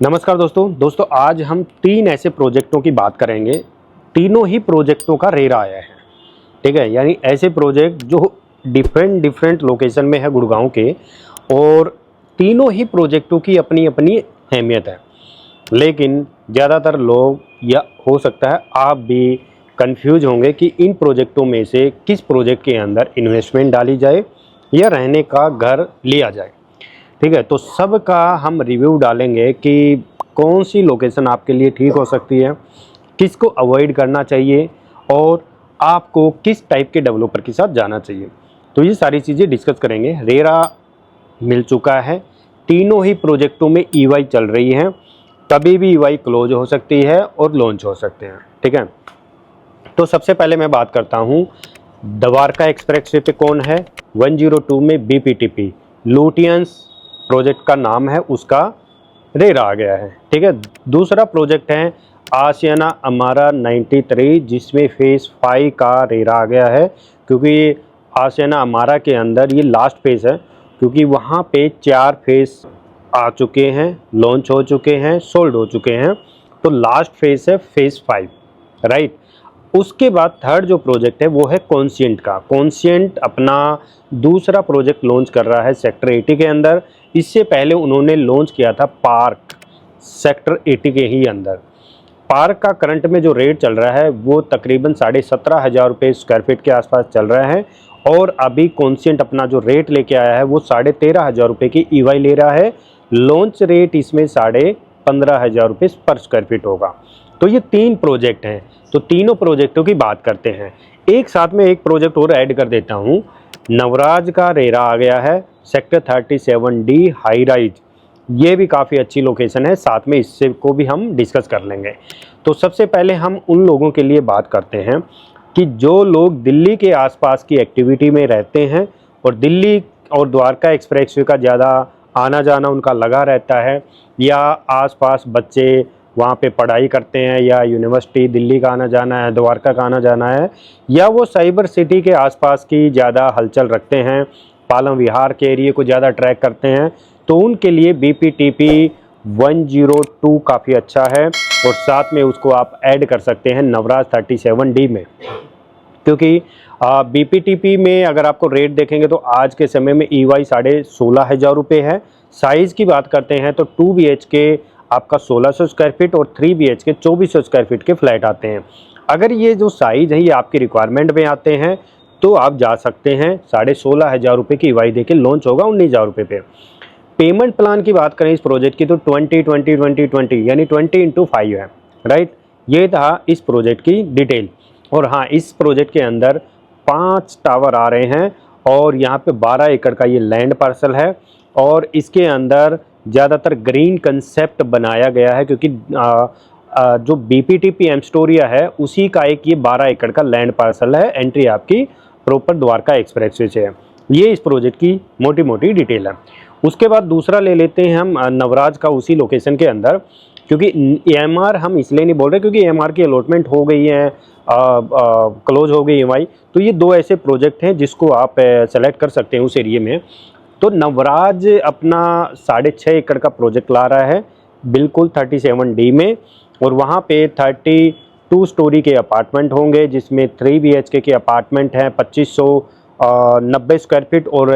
नमस्कार दोस्तों आज हम तीन ऐसे प्रोजेक्टों की बात करेंगे। तीनों ही प्रोजेक्टों का रेरा आया है। ठीक है, यानी ऐसे प्रोजेक्ट जो डिफरेंट लोकेशन में है गुड़गांव के, और तीनों ही प्रोजेक्टों की अपनी अपनी अहमियत है। लेकिन ज़्यादातर लोग, या हो सकता है आप भी, कंफ्यूज होंगे कि इन प्रोजेक्टों में से किस प्रोजेक्ट के अंदर इन्वेस्टमेंट डाली जाए या रहने का घर लिया जाए। ठीक है, तो सब का हम रिव्यू डालेंगे कि कौन सी लोकेशन आपके लिए ठीक हो सकती है, किसको अवॉइड करना चाहिए और आपको किस टाइप के डेवलपर के साथ जाना चाहिए। तो ये सारी चीज़ें डिस्कस करेंगे। रेरा मिल चुका है, तीनों ही प्रोजेक्टों में ईवाई चल रही है। कभी भी ईवाई क्लोज हो सकती है और लॉन्च हो सकते हैं। ठीक है, तो सबसे पहले मैं बात करता हूँ द्वारका एक्सप्रेसवे पे कौन है। 102 में बीपीटीपी लुटियंस प्रोजेक्ट का नाम है, उसका रेरा आ गया है। ठीक है, दूसरा प्रोजेक्ट है आशियाना अमारा 93, जिसमें फेज़ 5 का रेरा आ गया है, क्योंकि आशियाना अमारा के अंदर ये लास्ट फेज़ है, क्योंकि वहाँ पे 4 फेज़ आ चुके हैं, लॉन्च हो चुके हैं, सोल्ड हो चुके हैं। तो लास्ट फेज़ है फेज़ 5, राइट। उसके बाद थर्ड जो प्रोजेक्ट है वो है कॉन्शियंट का। कॉन्शियंट अपना दूसरा प्रोजेक्ट लॉन्च कर रहा है सेक्टर 80 के अंदर। इससे पहले उन्होंने लॉन्च किया था पार्क सेक्टर 80 के ही अंदर। पार्क का करंट में जो रेट चल रहा है वो तकरीबन 17,500 रुपये स्क्वायर फीट के आसपास चल रहा है, और अभी कॉन्शियंट अपना जो रेट लेके आया है वो 13,500 रुपये की ईवाई ले रहा है। लॉन्च रेट इसमें 15,500 रुपये पर स्क्वायर फीट होगा। तो ये तीन प्रोजेक्ट हैं, तो तीनों प्रोजेक्टों की बात करते हैं। एक साथ में एक प्रोजेक्ट और ऐड कर देता हूँ, नवराज का रेरा आ गया है सेक्टर 37D हाई राइज। ये भी काफ़ी अच्छी लोकेशन है, साथ में इससे को भी हम डिस्कस कर लेंगे। तो सबसे पहले हम उन लोगों के लिए बात करते हैं कि जो लोग दिल्ली के आसपास की एक्टिविटी में रहते हैं और दिल्ली और द्वारका एक्सप्रेसवे का ज़्यादा आना जाना उनका लगा रहता है, या आसपास बच्चे वहाँ पे पढ़ाई करते हैं, या यूनिवर्सिटी दिल्ली का आना जाना है, द्वारका का आना जाना है, या वो साइबर सिटी के आसपास की ज़्यादा हलचल रखते हैं, पालम विहार के एरिए को ज़्यादा ट्रैक करते हैं, तो उनके लिए बीपीटीपी 102 काफ़ी अच्छा है। और साथ में उसको आप ऐड कर सकते हैं नवराज 37D में, क्योंकि बीपीटीपी में अगर आपको रेट देखेंगे तो आज के समय में ईवाई 16,500 रुपये है। साइज़ की बात करते हैं तो 2 BHK आपका 1600 स्क्वायर फीट और 3 BHK 2400 स्क्वायर फीट के फ्लैट आते हैं। अगर ये जो साइज़ है ये आपकी रिक्वायरमेंट में आते हैं तो आप जा सकते हैं। 16,500 रुपये की ईवाई देके लॉन्च होगा 19,000 रुपये पे। पेमेंट प्लान की बात करें इस प्रोजेक्ट की तो 20-20-20-20 यानी 20x5 है, राइट। ये था इस प्रोजेक्ट की डिटेल। और हाँ, इस प्रोजेक्ट के अंदर 5 टावर आ रहे हैं और यहाँ पे 12 एकड़ का ये लैंड पार्सल है, और इसके अंदर ज़्यादातर ग्रीन कंसेप्ट बनाया गया है, क्योंकि जो बीपीटीपी एम्स्टोरिया है उसी का एक ये 12 एकड़ का लैंड पार्सल है। एंट्री आपकी प्रॉपर द्वारका एक्सप्रेसवे से है। ये इस प्रोजेक्ट की मोटी मोटी डिटेल है। उसके बाद दूसरा ले लेते हैं हम नवराज का उसी लोकेशन के अंदर, क्योंकि एएमआर हम इसलिए नहीं बोल रहे क्योंकि एएमआर की अलॉटमेंट हो गई है, क्लोज हो गई ईएमआई। तो ये दो ऐसे प्रोजेक्ट हैं जिसको आप सेलेक्ट कर सकते हैं उस एरिए में। तो नवराज अपना 6.5 एकड़ का प्रोजेक्ट ला रहा है बिल्कुल 37D में, और वहाँ पे 32 स्टोरी के अपार्टमेंट होंगे, जिसमें 3 BHK के अपार्टमेंट हैं 2590 स्क्वायर फीट और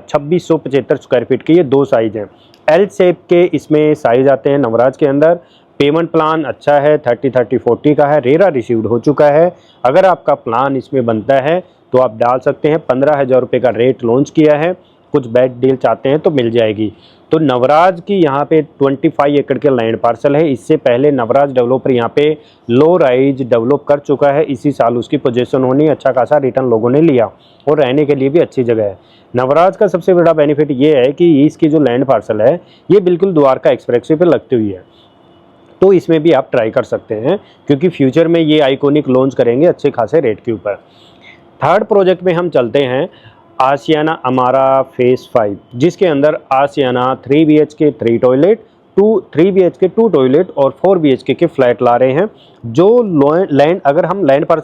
2675 स्क्वायर फीट के। ये दो साइज़ हैं, एल शेप के इसमें साइज़ आते हैं नवराज के अंदर। पेमेंट प्लान अच्छा है, 30-30-40 का है। रेरा रिसीव्ड हो चुका है। अगर आपका प्लान इसमें बनता है तो आप डाल सकते हैं। 15,000 रुपये का रेट लॉन्च किया है, कुछ बेस्ट डील चाहते हैं तो मिल जाएगी। तो नवराज की यहाँ पे 25 एकड़ के लैंड पार्सल है। इससे पहले नवराज डेवलपर यहाँ पे लो राइज डेवलप कर चुका है। इसी साल उसकी पोजीशन होनी, अच्छा खासा रिटर्न लोगों ने लिया, और रहने के लिए भी अच्छी जगह है। नवराज का सबसे बड़ा बेनिफिट ये है कि इसकी जो लैंड पार्सल है ये बिल्कुल द्वारका एक्सप्रेसवे पे लगती हुई है, तो इसमें भी आप ट्राई कर सकते हैं, क्योंकि फ्यूचर में ये आइकॉनिक लॉन्च करेंगे अच्छे खासे रेट के ऊपर। थर्ड प्रोजेक्ट में हम चलते हैं आशियाना अमारा फेज़ 5, जिसके अंदर आशियाना 3 BHK 3 टॉयलेट, 3 BHK 2 टॉयलेट और 4 BHK के फ्लैट ला रहे हैं। जो लैंड, अगर हम लैंड पर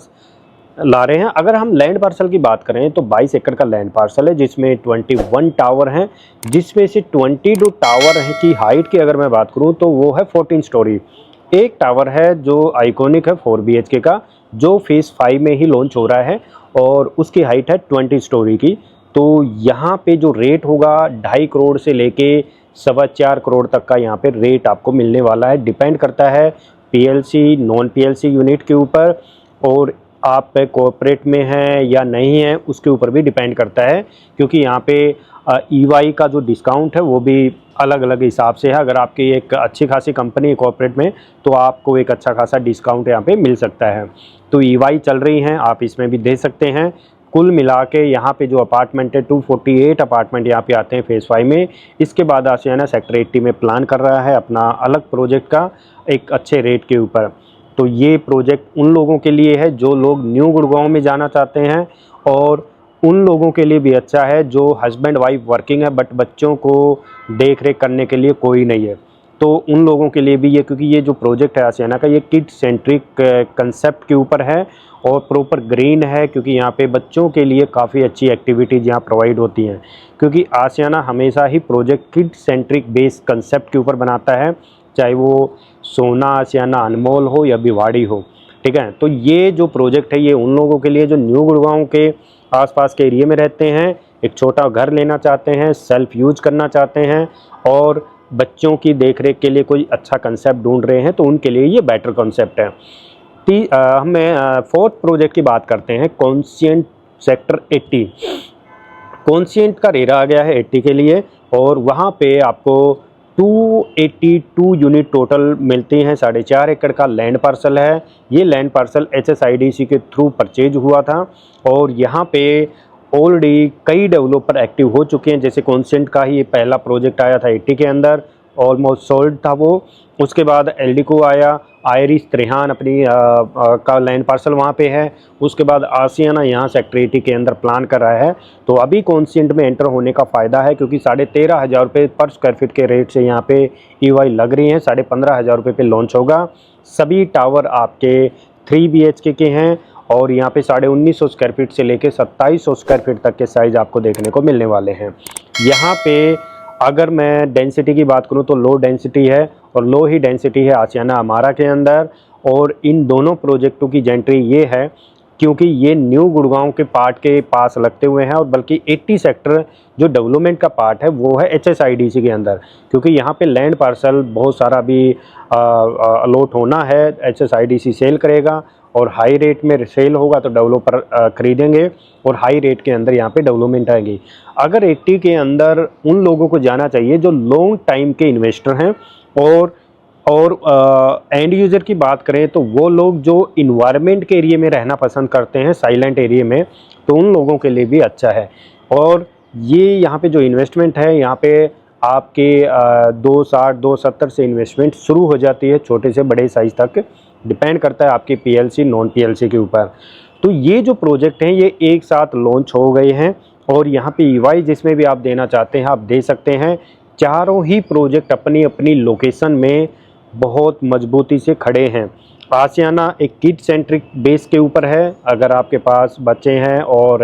ला रहे हैं। अगर हम लैंड पार्सल की बात करें तो 22 एकड़ का लैंड पार्सल है, जिसमें 21 टावर हैं, जिसमें से 22 टावर है की हाइट की अगर मैं बात करूं तो वो है 14 स्टोरी। एक टावर है जो आइकॉनिक है 4 BHK का, जो फेज़ 5 में ही लॉन्च हो रहा है और उसकी हाइट है 20 स्टोरी की। तो यहाँ पे जो रेट होगा 2.5 करोड़ से लेके 4.25 करोड़ तक का यहाँ पे रेट आपको मिलने वाला है। डिपेंड करता है PLC नॉन PLC यूनिट के ऊपर, और आप कॉर्पोरेट में हैं या नहीं है उसके ऊपर भी डिपेंड करता है, क्योंकि यहाँ पे EY का जो डिस्काउंट है वो भी अलग अलग हिसाब से है। अगर आपकी एक अच्छी खासी कंपनी है कॉर्पोरेट में तो आपको एक अच्छा खासा डिस्काउंट यहाँ पे मिल सकता है। तो EY चल रही हैं, आप इसमें भी दे सकते हैं। कुल मिला के यहाँ पे जो अपार्टमेंट है 248 अपार्टमेंट यहाँ पे आते हैं फेज़ 5 में। इसके बाद आशियाना सेक्टर 80 में प्लान कर रहा है अपना अलग प्रोजेक्ट का एक अच्छे रेट के ऊपर। तो ये प्रोजेक्ट उन लोगों के लिए है जो लोग न्यू गुड़गांव में जाना चाहते हैं, और उन लोगों के लिए भी अच्छा है जो हस्बैंड वाइफ वर्किंग है बट बच्चों को देख रेख करने के लिए कोई नहीं है। तो उन लोगों के लिए भी ये, क्योंकि ये जो प्रोजेक्ट है आशियाना का ये किड सेंट्रिक कंसेप्ट के ऊपर है और प्रॉपर ग्रीन है, क्योंकि यहाँ पे बच्चों के लिए काफ़ी अच्छी एक्टिविटीज़ यहाँ प्रोवाइड होती हैं। क्योंकि आशियाना हमेशा ही project kid centric based concept के ऊपर बनाता है, चाहे वो सोना आशियाना अनमोल हो या भिवाड़ी हो, ठीक है। तो ये जो प्रोजेक्ट है ये उन लोगों के लिए जो न्यू गुड़गांव के आसपास के एरिया में रहते हैं, एक छोटा घर लेना चाहते हैं, सेल्फ यूज करना चाहते हैं और बच्चों की देखरेख के लिए कोई अच्छा कंसेप्ट ढूंढ रहे हैं, तो उनके लिए ये बेटर कंसेप्ट है। हमें फोर्थ प्रोजेक्ट की बात करते हैं, कॉन्शियंट सेक्टर 80। कॉन्शियंट का रेरा आ गया है 80 के लिए, और वहाँ पे आपको 282 यूनिट टोटल मिलती हैं। 4.5 एकड़ का लैंड पार्सल है। ये लैंड पार्सल HSIDC के थ्रू परचेज हुआ था, और यहाँ पे ऑलरेडी कई डेवलपर एक्टिव हो चुके हैं। जैसे कॉन्सेंट का ही पहला प्रोजेक्ट आया था 80 के अंदर, ऑलमोस्ट सोल्ड था वो। उसके बाद एल्डिको आया, आयरिस त्रेहान अपनी का लैंड पार्सल वहाँ पे है। उसके बाद आशियाना यहाँ सेक्टर 80 के अंदर प्लान कर रहा है। तो अभी कॉन्सेंट में एंटर होने का फ़ायदा है, क्योंकि 13,500 रुपये पर स्क्वायर फीट के रेट से यहाँ पे EY लग रही हैं। 15,500 रुपये पे लॉन्च होगा। सभी टावर आपके 3 BHK के हैं, और यहाँ पे 1950 स्क्वायर फीट से लेके 2700 स्क्वायर फीट तक के साइज़ आपको देखने को मिलने वाले हैं। यहाँ पे अगर मैं डेंसिटी की बात करूँ तो लो डेंसिटी है, और लो ही डेंसिटी है आशियाना अमारा के अंदर। और इन दोनों प्रोजेक्टों की जेंट्री ये है क्योंकि ये न्यू गुड़गांव के पार्ट के पास लगते हुए हैं, और बल्कि 80 सेक्टर जो डेवलपमेंट का पार्ट है वो है HSIDC के अंदर, क्योंकि यहाँ पे लैंड पार्सल बहुत सारा भी अलॉट होना है। HSIDC सेल करेगा और हाई रेट में सेल होगा तो डेवलपर खरीदेंगे, और हाई रेट के अंदर यहाँ पे डेवलपमेंट आएगी। अगर 80 के अंदर उन लोगों को जाना चाहिए जो लॉन्ग टाइम के इन्वेस्टर हैं, और एंड यूज़र की बात करें तो वो लोग जो इन्वायरमेंट के एरिया में रहना पसंद करते हैं, साइलेंट एरिया में, तो उन लोगों के लिए भी अच्छा है। और ये यहाँ पे जो इन्वेस्टमेंट है, यहाँ पे आपके 260 270 से इन्वेस्टमेंट शुरू हो जाती है, छोटे से बड़े साइज़ तक, डिपेंड करता है आपकी PLC नॉन PLC के ऊपर। तो ये जो प्रोजेक्ट हैं ये एक साथ लॉन्च हो गए हैं, और यहाँ पे EY जिसमें भी आप देना चाहते हैं आप दे सकते हैं। चारों ही प्रोजेक्ट अपनी अपनी लोकेशन में बहुत मजबूती से खड़े हैं। आशियाना एक किड सेंट्रिक बेस के ऊपर है। अगर आपके पास बच्चे हैं और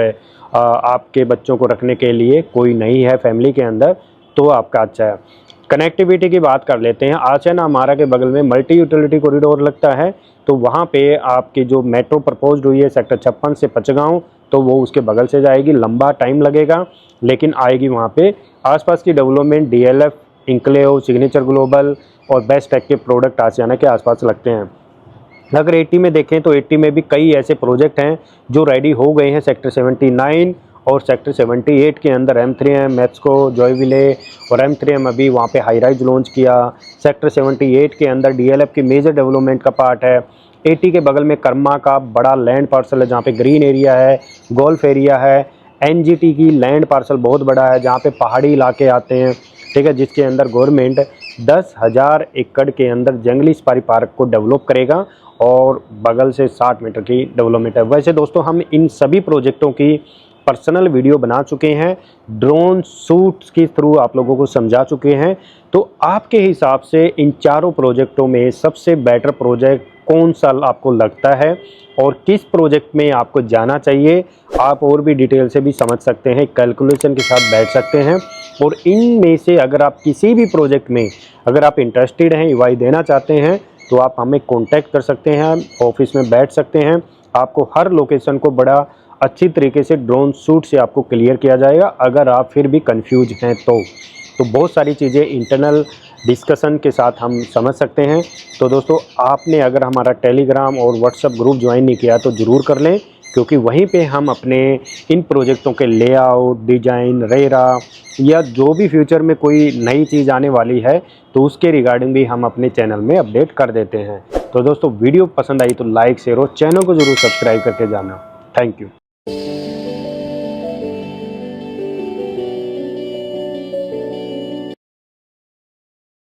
आपके बच्चों को रखने के लिए कोई नहीं है फैमिली के अंदर, तो आपका अच्छा है। कनेक्टिविटी की बात कर लेते हैं। आशियाना अमारा के बगल में मल्टी यूटिलिटी कॉरिडोर लगता है, तो वहाँ पे आपकी जो मेट्रो प्रपोज्ड हुई है सेक्टर 56 से पचगांव, तो वो उसके बगल से जाएगी। लंबा टाइम लगेगा लेकिन आएगी वहाँ पे। आसपास की development DLF, enclave, signature global और बेस्ट टेक के प्रोडक्ट आशियाना के आसपास लगते हैं। अगर 80 में देखें तो 80 में भी कई ऐसे प्रोजेक्ट हैं जो रेडी हो गए हैं। सेक्टर 79 और सेक्टर 78 के अंदर M3M, मैथ्सको, जॉयविले और M3M अभी वहाँ पे हाई राइज लॉन्च किया। सेक्टर 78 के अंदर DLF की मेजर डेवलपमेंट का पार्ट है। 80 के बगल में कर्मा का बड़ा लैंड पार्सल है जहाँ पे ग्रीन एरिया है, गोल्फ एरिया है। NGT की लैंड पार्सल बहुत बड़ा है जहाँ पे पहाड़ी इलाके आते हैं, ठीक है, जिसके अंदर गवर्नमेंट 10,000 एकड़ के अंदर जंगली सफारी पार्क को डेवलप करेगा, और बगल से 60 मीटर की डेवलपमेंट है। वैसे दोस्तों हम इन सभी प्रोजेक्टों की पर्सनल वीडियो बना चुके हैं, ड्रोन शूट्स के थ्रू आप लोगों को समझा चुके हैं। तो आपके हिसाब से इन चारों प्रोजेक्टों में सबसे बेटर प्रोजेक्ट कौन सा आपको लगता है और किस प्रोजेक्ट में आपको जाना चाहिए, आप और भी डिटेल से भी समझ सकते हैं, कैलकुलेशन के साथ बैठ सकते हैं। और इनमें से अगर आप किसी भी प्रोजेक्ट में अगर आप इंटरेस्टेड हैं, EY देना चाहते हैं, तो आप हमें कॉन्टैक्ट कर सकते हैं, ऑफिस में बैठ सकते हैं। आपको हर लोकेशन को बड़ा अच्छी तरीके से ड्रोन शूट से आपको क्लियर किया जाएगा। अगर आप फिर भी कंफ्यूज हैं तो बहुत सारी चीज़ें इंटरनल डिस्कशन के साथ हम समझ सकते हैं। तो दोस्तों, आपने अगर हमारा टेलीग्राम और व्हाट्सएप ग्रुप ज्वाइन नहीं किया तो ज़रूर कर लें, क्योंकि वहीं पे हम अपने इन प्रोजेक्टों के लेआउट, डिजाइन, रेरा या जो भी फ्यूचर में कोई नई चीज़ आने वाली है तो उसके रिगार्डिंग भी हम अपने चैनल में अपडेट कर देते हैं। तो दोस्तों, वीडियो पसंद आई तो लाइक, शेयर और चैनल को ज़रूर सब्सक्राइब करके जाना। Thank you.